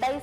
23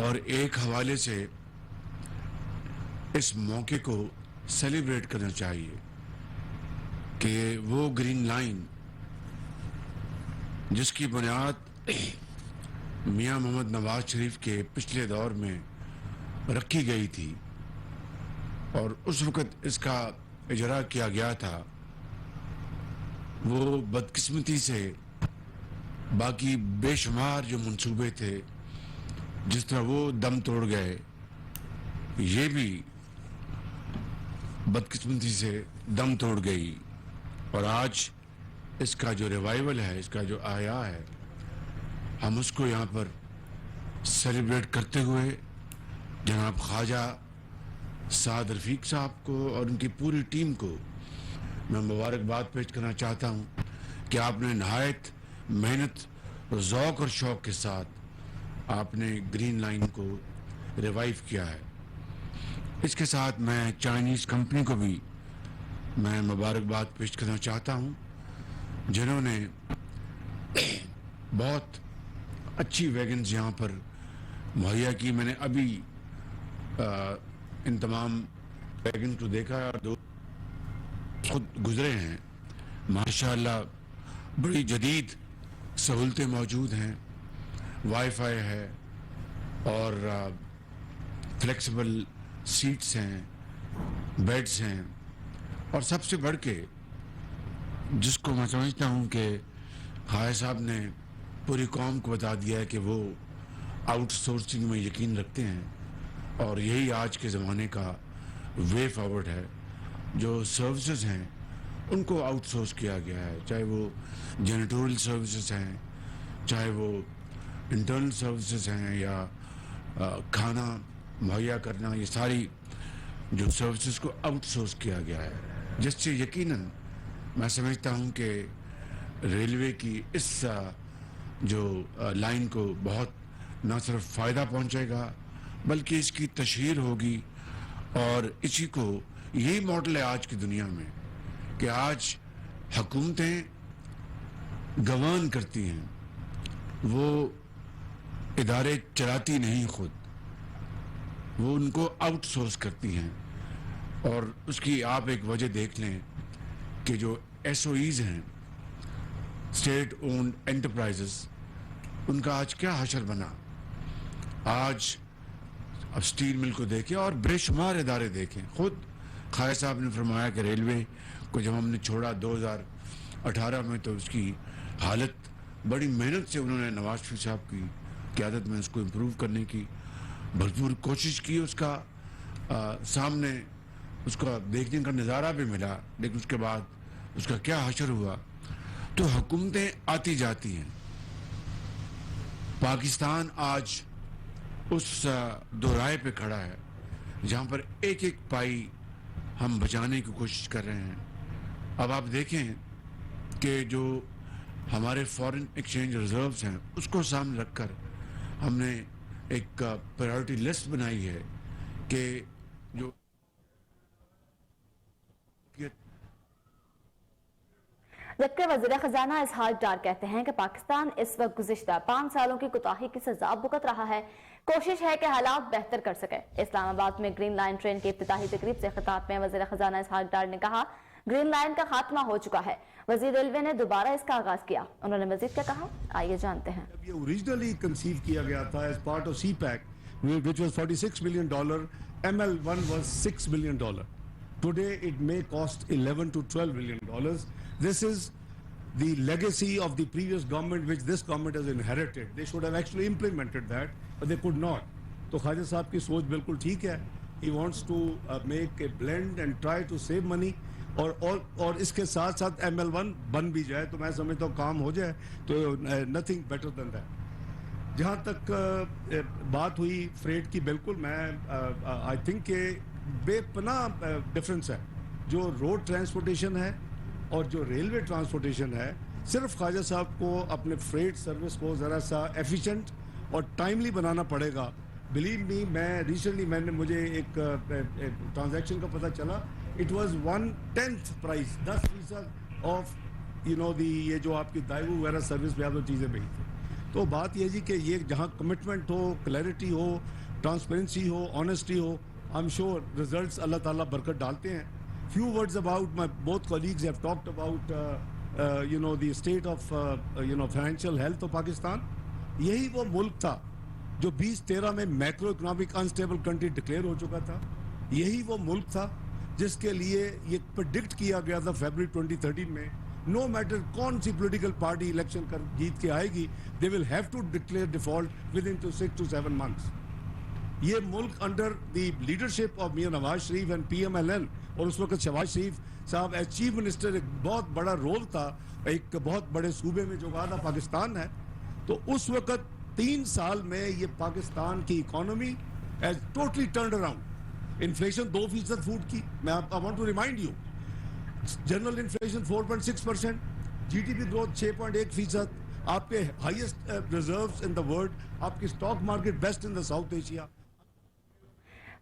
اور ایک حوالے سے اس موقع کو سیلیبریٹ کرنا چاہیے کہ وہ گرین لائن جس کی بنیاد میاں محمد نواز شریف کے پچھلے دور میں رکھی گئی تھی اور اس وقت اس کا اجرا کیا گیا تھا، وہ بدقسمتی سے باقی بے شمار جو منصوبے تھے جس طرح وہ دم توڑ گئے، یہ بھی بدقسمتی سے دم توڑ گئی، اور آج اس کا جو ریوائیول ہے، اس کا جو آیا ہے، ہم اس کو یہاں پر سیلیبریٹ کرتے ہوئے جناب خواجہ سعد رفیق صاحب کو اور ان کی پوری ٹیم کو میں مبارکباد پیش کرنا چاہتا ہوں کہ آپ نے نہایت محنت اور ذوق اور شوق کے ساتھ آپ نے گرین لائن کو ریوائیو کیا ہے۔ اس کے ساتھ میں چائنیز کمپنی کو بھی میں مبارکباد پیش کرنا چاہتا ہوں جنہوں نے بہت اچھی ویگنز یہاں پر مہیا کی۔ میں نے ابھی ان تمام ویگنز کو دیکھا اور دو خود گزرے ہیں، ماشاءاللہ بڑی جدید سہولتیں موجود ہیں، وائی فائی ہے اور فلیکسیبل سیٹس ہیں، بیڈز ہیں، اور سب سے بڑھ کے جس کو میں سمجھتا ہوں کہ خواجہ صاحب نے پوری قوم کو بتا دیا ہے کہ وہ آؤٹ سورسنگ میں یقین رکھتے ہیں، اور یہی آج کے زمانے کا وے فارورڈ ہے۔ جو سروسز ہیں ان کو آؤٹ سورس کیا گیا ہے، چاہے وہ جینیٹوریل سروسز ہیں، چاہے وہ انٹرنل سروسز ہیں، یا کھانا مہیا کرنا، یہ ساری جو سروسز کو آؤٹ سورس کیا گیا ہے، جس سے یقیناً میں سمجھتا ہوں کہ ریلوے کی اس جو لائن کو بہت نہ صرف فائدہ پہنچے گا بلکہ اس کی تشہیر ہوگی، اور اسی کو یہی ماڈل ہے آج کی دنیا میں کہ آج حکومتیں گوان کرتی ہیں، وہ ادارے چلاتی نہیں، خود وہ ان کو آؤٹ سورس کرتی ہیں۔ اور اس کی آپ ایک وجہ دیکھ لیں کہ جو ایس او ایز ہیں، اسٹیٹ اونڈ انٹرپرائزز، ان کا آج کیا حشر بنا۔ آج اب اسٹیل مل کو دیکھیں اور بے شمار ادارے دیکھیں، خود خواجہ صاحب نے فرمایا کہ ریلوے کو جب ہم نے چھوڑا 2018 میں تو اس کی حالت بڑی محنت سے انہوں نے نواز شریف صاحب کی قیادت میں اس کو امپروو کرنے کی بھرپور کوشش کی، اس کا سامنے اس کا دیکھنے کا نظارہ بھی ملا، لیکن اس کے بعد اس کا کیا حشر ہوا۔ تو حکومتیں آتی جاتی ہیں، پاکستان آج اس دوراہے پہ کھڑا ہے جہاں پر ایک ایک پائی ہم بچانے کی کوشش کر رہے ہیں۔ اب آپ دیکھیں کہ جو ہمارے فورن ایکسچینج ریزروز ہیں اس کو سامنے رکھ کر ہم نے ایک پرائیورٹی لسٹ بنائی ہے کہ جو جبکہ وزیر خزانہ اسحاق ڈار کہتے ہیں کہ پاکستان اس وقت گزشتہ 5 سالوں کی کوتاہی کی سزا بھگت رہا ہے، کوشش ہے کہ حالات بہتر کر سکے۔ اسلام آباد میں گرین لائن ٹرین کی افتتاحی تقریب سے خطاب میں وزیر خزانہ اسحاق ڈار نے کہا گرین لائن کا خاتمہ ہو چکا ہے، وزیر ریلوے نے دوبارہ اس کا آغاز کیا۔ انہوں نے مزید کیا کہا، آئیے جانتے ہیں۔ یہ اوریجنلی کنسیو کیا گیا تھا as part of CPAC, which was $46 million. ML1 was $6 million. Today it may cost $11 to $12 million. This is the legacy of the previous government which this government has inherited. They should have actually implemented that, but they could not. تو خواجہ صاحب کی سوچ بالکل ٹھیک ہے. He wants to make a blend and try to save money. اور اس کے ساتھ ساتھ ML1 بن بھی جائے تو میں سمجھتا ہوں کام ہو جائے تو nothing better than that. جہاں تک بات ہوئی فریٹ کی، بالکل میں آئی تھنک کہ بے پناہ ڈفرینس ہے جو روڈ ٹرانسپورٹیشن ہے اور جو ریلوے ٹرانسپورٹیشن ہے. صرف خواجہ صاحب کو اپنے فریٹ سروس کو ذرا سا ایفیشینٹ اور ٹائملی بنانا پڑے گا. بلیو می، میں ریسنٹلی مجھے ایک ٹرانزیکشن کا پتہ چلا، it was 1/10 prize, 10% off the یہ جو آپ کی دائیو وغیرہ سروس پہ آپ چیزیں بھیجتے. تو بات یہ جی کہ یہ جہاں کمٹمنٹ ہو, کلیئرٹی ہو, ٹرانسپیرنسی ہو, آنیسٹی ہو, آئی ایم شیور ریزلٹس اللہ تعالیٰ برکت ڈالتے ہیں. Few words about my both colleagues have talked about the state of financial health of Pakistan. یہی وہ ملک تھا جو 2013 میں macro economic instable country declare ہو چکا تھا. یہی وہ ملک تھا جس کے لیے یہ پرڈکٹ کیا گیا تھا فیبرری 2013 میں, نو میٹر کون سی پولیٹیکل پارٹی الیکشن کر جیت کے آئے گی, they will have to declare default within 6 to 7 months. یہ ملک under the leadership of Mian Nawaz Sharif and PMLN اور اس وقت شہباز شریف صاحب ایز چیف منسٹر ایک بہت بڑا رول تھا ایک بہت بڑے صوبے میں جو آدھا پاکستان ہے. تو اس وقت 3 سال میں یہ پاکستان کی economy has totally turned around. Inflation 2% food کی, میں آپ I want to remind you, general inflation 4.6%, GDP growth 6.1%, آپ کے highest reserves in the world, آپ کی stock market best in the South Asia.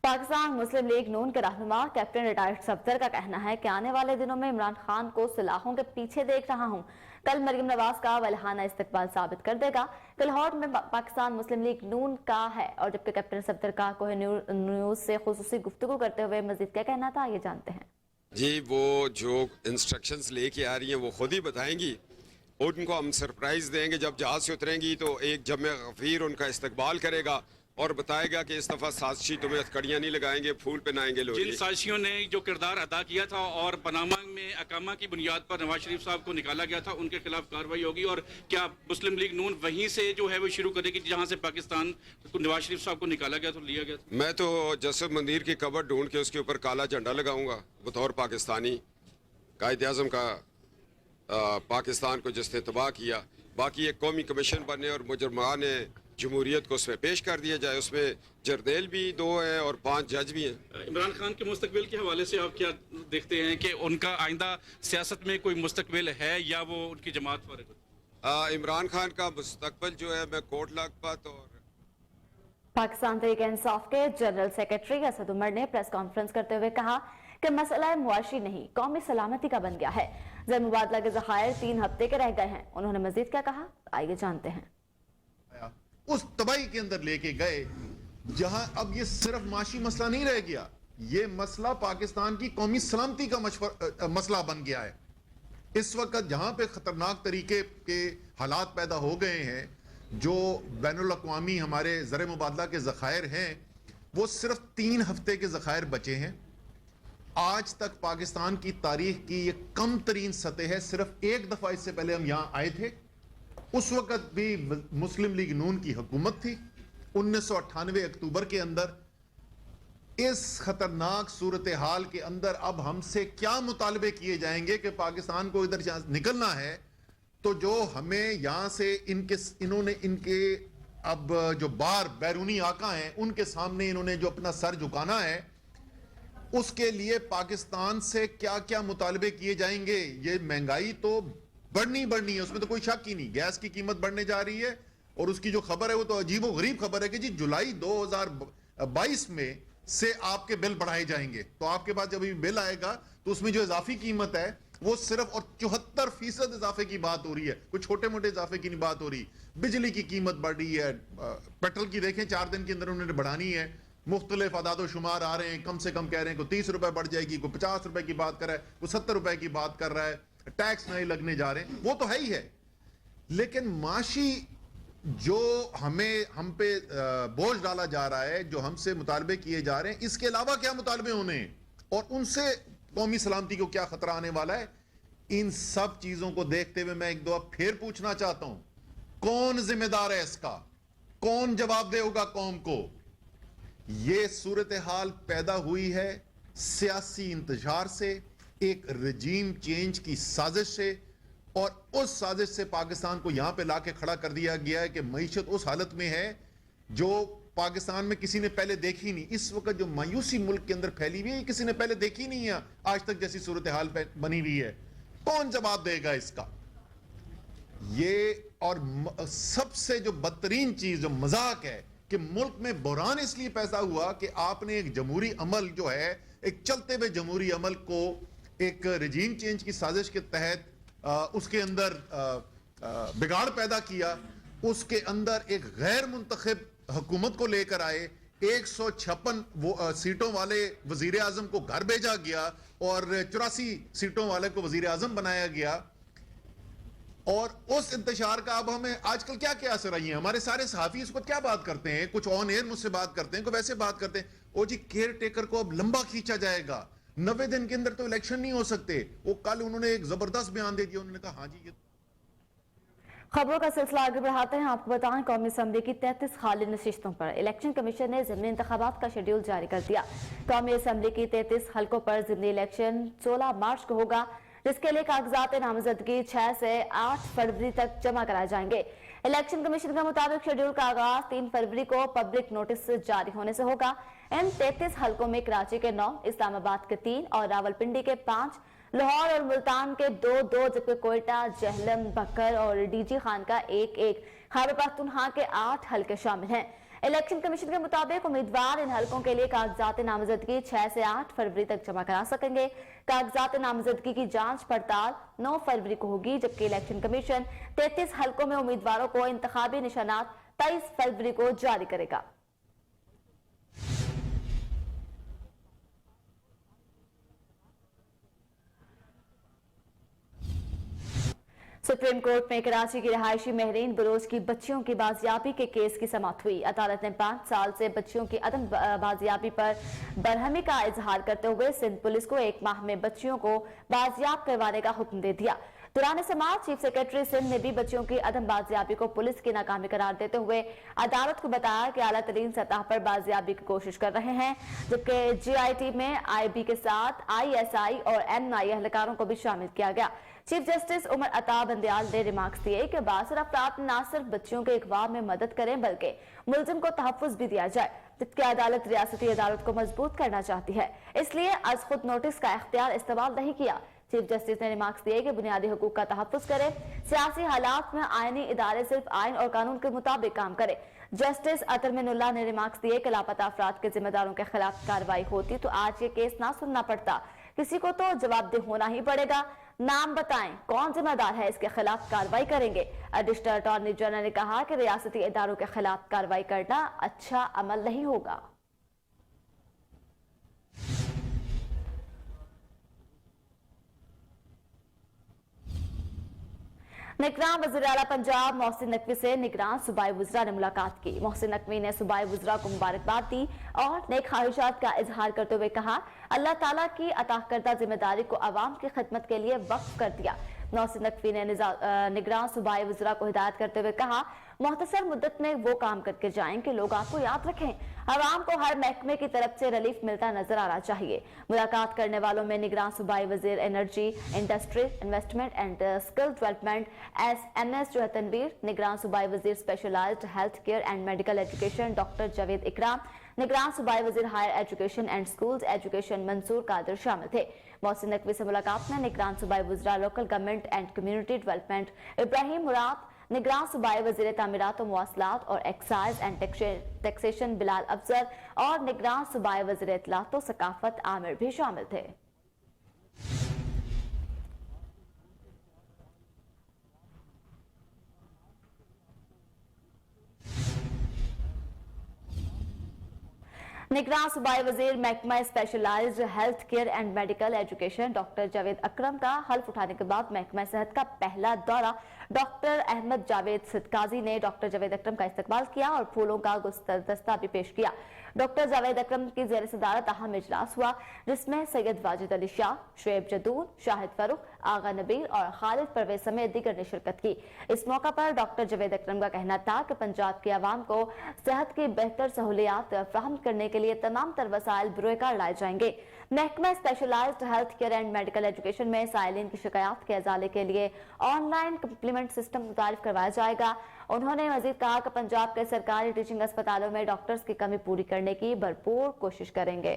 Pakistan Muslim League Noon کے رہنما کیپٹن ریٹائرڈ صفدر کا کہنا ہے کہ آنے والے دنوں میں عمران خان کو سلاخوں کے پیچھے دیکھ رہا ہوں. کل مریم نواز کا ولہانہ استقبال ثابت کر دے گا. کل لاہور میں پاکستان مسلم لیگ نون کا ہے, اور جبکہ کیپٹن صفدر کا کوہ نیوز سے خصوصی گفتگو کرتے ہوئے مزید کیا کہنا تھا, یہ جانتے ہیں. جی وہ جو انسٹرکشنز لے کے آ رہی ہیں وہ خود ہی بتائیں گی. ان کو ہم سرپرائز دیں گے جب جہاز سے اتریں گی, تو ایک جمع غفیر ان کا استقبال کرے گا اور بتائے گا کہ اس دفعہ سازشی تمہیں ہتھکڑیاں نہیں لگائیں گے, پھول پہنائیں گے لوگ. جن سازشیوں نے جو کردار ادا کیا تھا اور پاناما میں اقامہ کی بنیاد پر نواز شریف صاحب کو نکالا گیا تھا, ان کے خلاف کارروائی ہوگی. اور کیا مسلم لیگ نون وہیں سے جو ہے وہ شروع کرے گی جہاں سے پاکستان نواز شریف صاحب کو نکالا گیا تو لیا گیا تھا؟ میں تو جسد مندیر کی قبر ڈھونڈ کے اس کے اوپر کالا جھنڈا لگاؤں گا بطور پاکستانی. قائد اعظم کا پاکستان کو جس نے تباہ کیا, باقی ایک قومی کمیشن بنے اور مجرمان جمہوریت کو اس میں پیش کر دیا جائے. اس میں جرنیل بھی 2 ہیں اور 5 جج بھی ہیں. عمران خان کے مستقبل کے حوالے سے آپ کیا دیکھتے ہیں کہ ان کا آئندہ سیاست میں کوئی مستقبل ہے یا وہ ان کی جماعت فارغ ہے؟ عمران خان کا مستقبل جو ہے, میں کوٹ لاکھپت اور پاکستان تحریک انصاف کے جنرل سیکرٹری اسد عمر نے پریس کانفرنس کرتے ہوئے کہا کہ مسئلہ معاشی نہیں, قومی سلامتی کا بن گیا ہے. زر مبادلہ کے ذخائر 3 ہفتے کے رہ گئے ہیں. انہوں نے مزید کیا کہا, آئیے جانتے ہیں. اس تباہی کے اندر لے کے گئے جہاں اب یہ صرف معاشی مسئلہ نہیں رہ گیا, یہ مسئلہ پاکستان کی قومی سلامتی کا مسئلہ بن گیا ہے. اس وقت جہاں پہ خطرناک طریقے کے حالات پیدا ہو گئے ہیں, جو بین الاقوامی ہمارے زر مبادلہ کے ذخائر ہیں وہ صرف 3 ہفتے کے ذخائر بچے ہیں. آج تک پاکستان کی تاریخ کی یہ کم ترین سطح ہے. صرف ایک دفعہ اس سے پہلے ہم یہاں آئے تھے, اس وقت بھی مسلم لیگ نون کی حکومت تھی 1998 اکتوبر کے اندر. اس خطرناک صورتحال کے اندر اب ہم سے کیا مطالبے کیے جائیں گے کہ پاکستان کو ادھر نکلنا ہے, تو جو ہمیں یہاں سے انہوں نے ان کے اب جو بیرونی آقا ہیں ان کے سامنے انہوں نے جو اپنا سر جھکانا ہے, اس کے لیے پاکستان سے کیا کیا مطالبے کیے جائیں گے. یہ مہنگائی تو بڑھنی ہے, اس میں تو کوئی شک ہی نہیں. گیس کی قیمت بڑھنے جا رہی ہے, اور اس کی جو خبر ہے وہ تو عجیب و غریب خبر ہے کہ جی جولائی 2022 میں سے آپ کے بل بڑھائے جائیں گے. تو آپ کے پاس جب بل آئے گا تو اس میں جو اضافی قیمت ہے وہ صرف اور 74% اضافے کی بات ہو رہی ہے, کوئی چھوٹے موٹے اضافے کی نہیں بات ہو رہی. بجلی کی قیمت بڑھ رہی ہے, پیٹرول کی دیکھیں 4 دن کے اندر انہوں نے بڑھانی ہے. مختلف اعداد و شمار آ رہے ہیں, کم سے کم کہہ رہے ہیں کوئی 30 روپے بڑھ جائے گی, کوئی 50 روپے کی بات کر رہا ہے, کوئی 70 روپے کی بات کر رہا ہے. ٹیکس نہیں لگنے جا رہے ہیں, وہ تو ہے ہی ہے. لیکن معاشی جو ہم پہ بوجھ ڈالا جا رہا ہے, جو ہم سے مطالبے کیے جا رہے ہیں, اس کے علاوہ کیا مطالبے ہونے ہیں اور ان سے قومی سلامتی کو کیا خطرہ آنے والا ہے, ان سب چیزوں کو دیکھتے ہوئے میں ایک دو پھر پوچھنا چاہتا ہوں, کون ذمہ دار ہے اس کا, کون جواب دے ہوگا قوم کو. یہ صورتحال پیدا ہوئی ہے سیاسی انتشار سے, ایک رجیم چینج کی سازش سے, اور اس سازش سے پاکستان کو یہاں پہ لا کے کھڑا کر دیا گیا ہے کہ معیشت اس حالت میں ہے جو پاکستان میں کسی نے پہلے دیکھی نہیں. اس وقت جو مایوسی ملک کے اندر پھیلی ہوئی ہے, یہ کسی نے پہلے دیکھی نہیں ہے آج تک جیسی صورتحال بنی ہوئی ہے. کون جواب دے گا اس کا؟ یہ اور سب سے جو بدترین چیز جو مذاق ہے کہ ملک میں بحران اس لیے پیدا ہوا کہ آپ نے ایک جمہوری عمل جو ہے, ایک چلتے ہوئے جمہوری عمل کو ایک رجیم چینج کی سازش کے تحت اس کے اندر بگاڑ پیدا کیا. اس کے اندر ایک غیر منتخب حکومت کو لے کر آئے, 156 سیٹوں والے وزیر اعظم کو گھر بھیجا گیا اور 84 سیٹوں والے کو وزیر اعظم بنایا گیا. اور اس انتشار کا اب ہمیں آج کل کیا اثر آئی ہیں؟ ہمارے سارے صحافی اس کو کیا بات کرتے ہیں, کچھ آن ایئر مجھ سے بات کرتے ہیں, کوئی ویسے بات کرتے ہیں, او جی کیئر ٹیکر کو اب لمبا کھینچا جائے گا, 90 دن کے اندر تو الیکشن نہیں ہو سکتے. وہ کل انہوں نے ایک زبردست بیان دے دیا, انہوں نے کہا ہاں جی یہ خبروں کا سلسلہ آگے بڑھاتے ہیں. آپ کو بتائیں قومی اسمبلی کی 33 خالی نشستوں پر الیکشن کمیشن نے ضمنی انتخابات کا شیڈول جاری کر دیا. قومی اسمبلی کی 33 حلقوں پر ضمنی الیکشن 16 مارچ کو ہوگا, جس کے لیے کاغذات نامزدگی 6 سے 8 فروری تک جمع کرائے جائیں گے. الیکشن کمیشن کے مطابق شیڈول کا آغاز 3 فروری کو پبلک نوٹس جاری ہونے سے ہوگا. ان 33 حلقوں میں کراچی کے 9, اسلام آباد کے 3 اور راولپنڈی کے 5, لاہور اور ملتان کے 2 جبکہ کوئٹہ, جہلم, بکر اور ڈی جی خان کا 1, خیبر پختونخوا کے 8 حلقے شامل ہیں. الیکشن کمیشن کے مطابق امیدوار ان حلقوں کے لیے کاغذات نامزدگی 6 سے 8 فروری تک جمع کرا سکیں گے. کاغذات نامزدگی کی جانچ پڑتال 9 فروری کو ہوگی, جبکہ الیکشن کمیشن 33 حلقوں میں امیدواروں کو انتخابی نشانات 23 فروری کو جاری کرے گا. سپریم کورٹ میں کراچی کی رہائشی مہرین بلوچ کی بچیوں کی بازیابی کے کیس کی سماعت ہوئی. عدالت نے 5 سال سے بچیوں کی عدم بازیابی پر برہمی کا اظہار کرتے ہوئے سندھ پولیس کو 1 ماہ میں بچیوں کو بازیاب کروانے کا حکم دے دیا. دوران سماعت چیف سیکرٹری سندھ نے بھی بچیوں کی عدم بازیابی کو پولیس کی ناکامی قرار دیتے ہوئے عدالت کو بتایا کہ اعلیٰ ترین سطح پر بازیابی کی کوشش کر رہے ہیں, جبکہ جی آئی ٹی میں آئی بی کے ساتھ آئی ایس آئی اور این آئی اہلکاروں کو بھی شامل کیا گیا. چیف جسٹس عمر عطا بندیال نے ریمارکس دیے کہ باثر افراد نہ صرف بچیوں کے اغوا میں مدد کریں بلکہ ملزم کو تحفظ بھی دیا جائے, جبکہ عدالت ریاستی عدالت کو مضبوط کرنا چاہتی ہے, اس لیے از خود نوٹس کا اختیار استعمال نہیں کیا. چیف جسٹس نے ریمارکس دیے کہ بنیادی حقوق کا تحفظ کرے, سیاسی حالات میں آئینی ادارے صرف آئین اور قانون کے مطابق کام کرے. جسٹس اطہر من اللہ نے ریمارکس دیے کہ لاپتہ افراد کے ذمہ داروں کے خلاف کارروائی ہوتی تو آج یہ کیس نہ سننا پڑتا, کسی کو تو جواب دہ ہونا ہی پڑے گا. نام بتائیں کون ذمہ دار ہے, اس کے خلاف کارروائی کریں گے. ایڈیشنل اٹارنی جنرل نے کہا کہ ریاستی اداروں کے خلاف کارروائی کرنا اچھا عمل نہیں ہوگا. نگراں وزیر اعلیٰ پنجاب محسن نقوی سے نگراں صوبائی وزراء نے ملاقات کی. محسن نقوی نے صوبائی وزراء کو مبارکباد دی اور نیک خواہشات کا اظہار کرتے ہوئے کہا اللہ تعالیٰ کی عطا کردہ ذمہ داری کو عوام کی خدمت کے لیے وقف کر دیا. محسن نقوی نے نگراں صوبائی وزراء کو ہدایت کرتے ہوئے کہا مختصر مدت میں وہ کام کر کے جائیں کہ لوگ آپ کو یاد رکھیں. عوام کو ہر محکمے کی طرف سے ریلیف ملتا نظر آنا چاہیے. ملاقات کرنے والوں میں نگراں صوبائی وزیر energy, industry, investment and skill development N S جو تنویر, نگراں صوبائی وزیر specialized health care and medical education doctor Javed Ikram, نگراں صوبائی وزیر higher education and schools education Mansoor Qadir شامل تھے. محسن نقوی سے ملاقات میں نگراں صوبائی وزراء local government and community development Ibrahim Murad, نگراں صوبائی وزیر تعمیرات و مواصلات اور excise and taxation Bilal Afzal اور نگراں صوبائی وزیر اطلاعات و ثقافت عامر بھی شامل تھے. نگراں صوبائی وزیر محکمہ specialised health care and medical education doctor Javed Akram کا حلف اٹھانے کے بعد محکمہ صحت کا پہلا دورہ ڈاکٹر احمد جاوید صدقازی نے ڈاکٹر جاوید اکرم کا استقبال کیا اور پھولوں کا گلدستہ بھی پیش کیا. ڈاکٹر جاوید اکرم کی زیر صدارت اہم اجلاس ہوا جس میں سید واجد علی شاہ, شعیب جدون, شاہد فروخ, آغا نبیل اور خالد پرویز سمیت دیگر نے شرکت کی. اس موقع پر ڈاکٹر جاوید اکرم کا کہنا تھا کہ پنجاب کے عوام کو صحت کی بہتر سہولیات فراہم کرنے کے لیے تمام تر وسائل بروئے کار لائے جائیں گے. محکمہ specialised health care and medical education میں سائلین کی شکایات کے ازالے کے لیے آن لائن کمپلیمنٹ سسٹم متعارف کروایا جائے گا. انہوں نے مزید کہا کہ پنجاب کے سرکاری ٹیچنگ اسپتالوں میں ڈاکٹرز کی کمی پوری کرنے کی بھرپور کوشش کریں گے.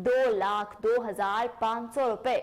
₹2,02,500,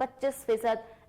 25%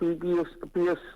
PS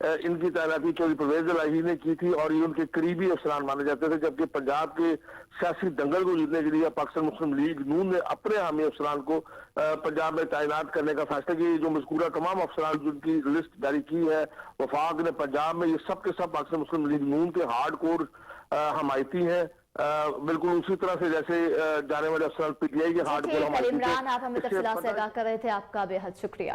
ان کی تعیناتی چودھری پرویز الہی نے کی تھی اور یہ ان کے قریبی افسران مانے جاتے تھے، جبکہ پنجاب کے سیاسی دنگل کو جیتنے کے لیے پاکستان مسلم لیگ نون نے اپنے حامی افسران کو پنجاب میں تعینات کرنے کا فیصلہ کیا۔ جو مذکورہ تمام افسران جن کی لسٹ جاری کی ہے وفاق نے پنجاب میں، یہ سب کے سب پاکستان مسلم لیگ نون کے ہارڈ کور حمایتی ہیں، بالکل اسی طرح سے جیسے جانے والے افسران پی ٹی آئی کے ہارڈ کور حمایتی تھے۔ عمران، آپ ہمیں تفصیلات سے آگاہ کر رہے تھے، آپ کا بے حد شکریہ۔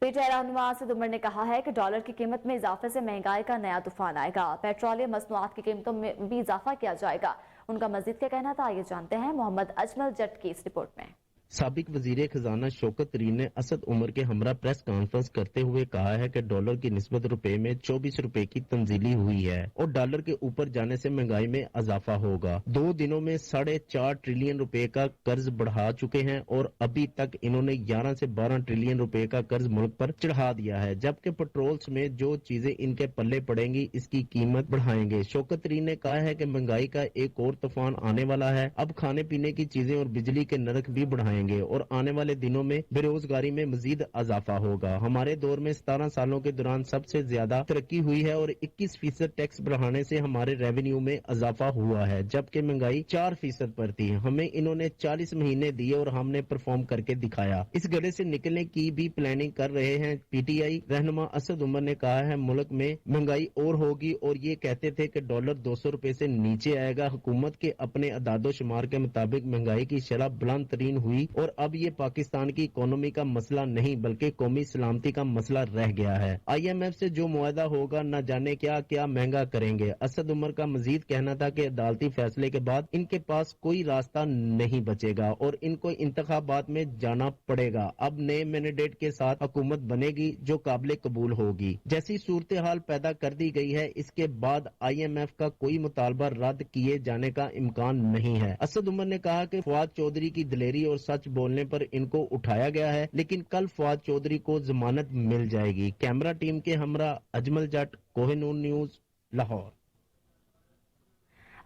پی ٹی آئی رہنما اسد عمر نے کہا ہے کہ ڈالر کی قیمت میں اضافے سے مہنگائی کا نیا طوفان آئے گا، پیٹرولیم مصنوعات کی قیمتوں میں بھی اضافہ کیا جائے گا۔ ان کا مزید کیا کہنا تھا، آئیے جانتے ہیں محمد اجمل جٹ کی اس رپورٹ میں۔ سابق وزیر خزانہ شوکت ترین نے اسد عمر کے ہمراہ پریس کانفرنس کرتے ہوئے کہا ہے کہ ڈالر کی نسبت روپے میں 24 روپے کی تنزیلی ہوئی ہے اور ڈالر کے اوپر جانے سے مہنگائی میں اضافہ ہوگا۔ 2 دنوں میں 4.5 ٹریلین روپے کا قرض بڑھا چکے ہیں اور ابھی تک انہوں نے 11 سے 12 ٹریلین روپے کا قرض ملک پر چڑھا دیا ہے، جبکہ پٹرولز میں جو چیزیں ان کے پلے پڑیں گی اس کی قیمت بڑھائیں گے۔ شوکت ترین نے کہا ہے کہ مہنگائی کا ایک اور طوفان آنے والا ہے، اب کھانے پینے کی چیزیں اور بجلی کے نرخ بھی بڑھائیں گے اور آنے والے دنوں میں بے روزگاری میں مزید اضافہ ہوگا۔ ہمارے دور میں 17 سالوں کے دوران سب سے زیادہ ترقی ہوئی ہے اور 21% ٹیکس بڑھانے سے ہمارے ریونیو میں اضافہ ہوا ہے، جبکہ مہنگائی 4% پر تھی۔ ہمیں انہوں نے 40 مہینے دیے اور ہم نے پرفارم کر کے دکھایا۔ اس گڑھے سے نکلنے کی بھی پلاننگ کر رہے ہیں۔ پی ٹی آئی رہنما اسد عمر نے کہا ہے ملک میں مہنگائی اور ہوگی اور یہ کہتے تھے کہ ڈالر 200 روپے سے نیچے آئے گا۔ حکومت کے اپنے اعداد و شمار کے مطابق مہنگائی کی شرح بلند ترین ہوئی اور اب یہ پاکستان کی اکانومی کا مسئلہ نہیں بلکہ قومی سلامتی کا مسئلہ رہ گیا ہے۔ آئی ایم ایف سے جو معاہدہ ہوگا نہ جانے کیا کیا مہنگا کریں گے۔ اسد عمر کا مزید کہنا تھا کہ عدالتی فیصلے کے بعد ان کے پاس کوئی راستہ نہیں بچے گا اور ان کو انتخابات میں جانا پڑے گا۔ اب نئے مینڈیٹ کے ساتھ حکومت بنے گی جو قابل قبول ہوگی۔ جیسی صورتحال پیدا کر دی گئی ہے اس کے بعد آئی ایم ایف کا کوئی مطالبہ رد کیے جانے کا امکان نہیں ہے۔ اسد عمر نے کہا کہ فواد چودھری کی دلیری اور سچ بولنے پر ان کو اٹھایا گیا ہے، لیکن کل فواد چودھری کو ضمانت مل جائے گی۔ کیمرہ ٹیم کے ہمراہ اجمل جٹ، کوہ نون نیوز، لاہور۔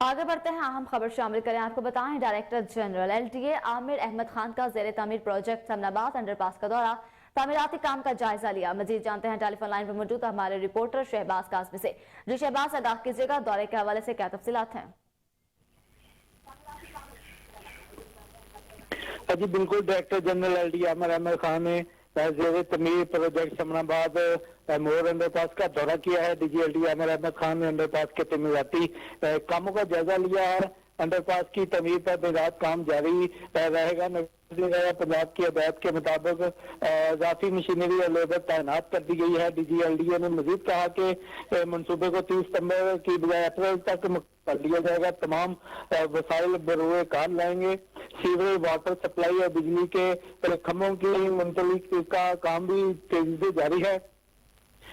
آگے بڑھتے ہیں، اہم خبر شامل کریں۔ آپ کو بتائیں director general L T A Amir Ahmad Khan کا زیر تعمیر پروجیکٹ سمناباد انڈر پاس کا دورہ، تعمیراتی کام کا جائزہ لیا۔ مزید جانتے ہیں ٹیلی فون لائن پر موجود ہمارے رپورٹر شہباز قاسمی سے۔ جی شہباز، آگاہ کیجیے گا دورے کے حوالے سے کیا تفصیلات ہیں؟ جی بالکل، director general L T A Amir Ahmad Khan نے زیر تعمیر پروجیکٹ سمناباد مور انڈر پاس کا دورہ کیا ہے۔ D G L T A Amir Ahmad Khan نے انڈر پاس کے تعمیراتی کاموں کا جائزہ لیا ہے۔ انڈر پاس کی تعمیر پر دن رات کام جاری رہے گا۔ پنجاب کی ہدایت کے مطابق اضافی مشینری اور لیبر تعینات کر دی گئی ہے۔ D G L D A نے مزید کہا کہ منصوبے کو 30 ستمبر کی بجائے اپریل تک کر لیا جائے گا۔ تمام وسائل بروئے کار لائیں گے۔ سیوریج، واٹر سپلائی اور بجلی کے کھمبوں کی منتقلی کا کام بھی تیزی سے جاری ہے۔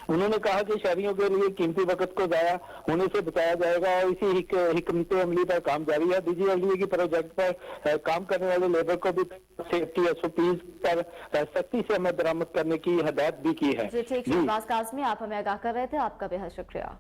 انہوں نے کہا کہ شہریوں کے لیے قیمتی وقت کو ضائع ہونے سے بچایا جائے گا اور اسی حکمت عملی پر کام جاری ہے۔ D G L D A کی پروجیکٹ پر کام کرنے والے لیبر کو بھی سیفٹی ایس او پیز پر سختی سے عمل درآمد کرنے کی ہدایت بھی کی ہے۔ جی ٹھیک ہے شہباز قاسمی، آپ ہمیں آگاہ کر رہے تھے، آپ کا بے حد شکریہ۔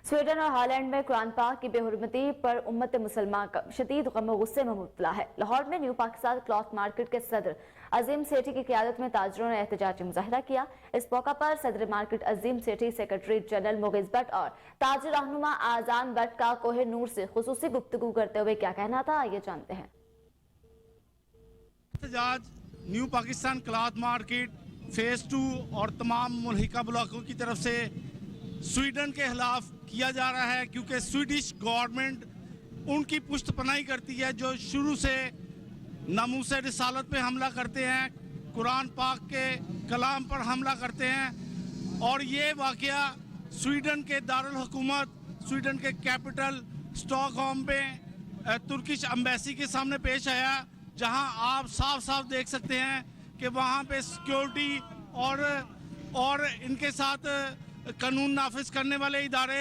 سویڈن اور ہالینڈ میں قرآن پاک کی بے حرمتی پر امت مسلمان کا شدید غم و غصے میں مبتلا ہے۔ لاہور میں نیو پاکستان کلاتھ مارکیٹ کے صدر عظیم سیٹھی کی قیادت میں تاجروں نے احتجاجی مظاہرہ کیا۔ اس موقع پر صدر market Azeem Sethi, secretary general Mughees Butt اور تاجر رہنما آذان بٹ کا کوہ نور سے خصوصی گفتگو کرتے ہوئے کیا کہنا تھا، آئیے جانتے ہیں۔ احتجاج new Pakistan cloth market phase 2 اور تمام ملحقہ بلاکوں کی طرف سے سویڈن کے خلاف کیا جا رہا ہے، کیونکہ سویڈش گورنمنٹ ان کی پشت پناہی کرتی ہے جو شروع سے ناموس رسالت پہ حملہ کرتے ہیں، قرآن پاک کے کلام پر حملہ کرتے ہیں۔ اور یہ واقعہ سویڈن کے دارالحکومت، سویڈن کے کیپٹل اسٹاک ہوم پہ ترکش امبیسی کے سامنے پیش آیا، جہاں آپ صاف صاف دیکھ سکتے ہیں کہ وہاں پہ سیکیورٹی اور ان کے ساتھ قانون نافذ کرنے والے ادارے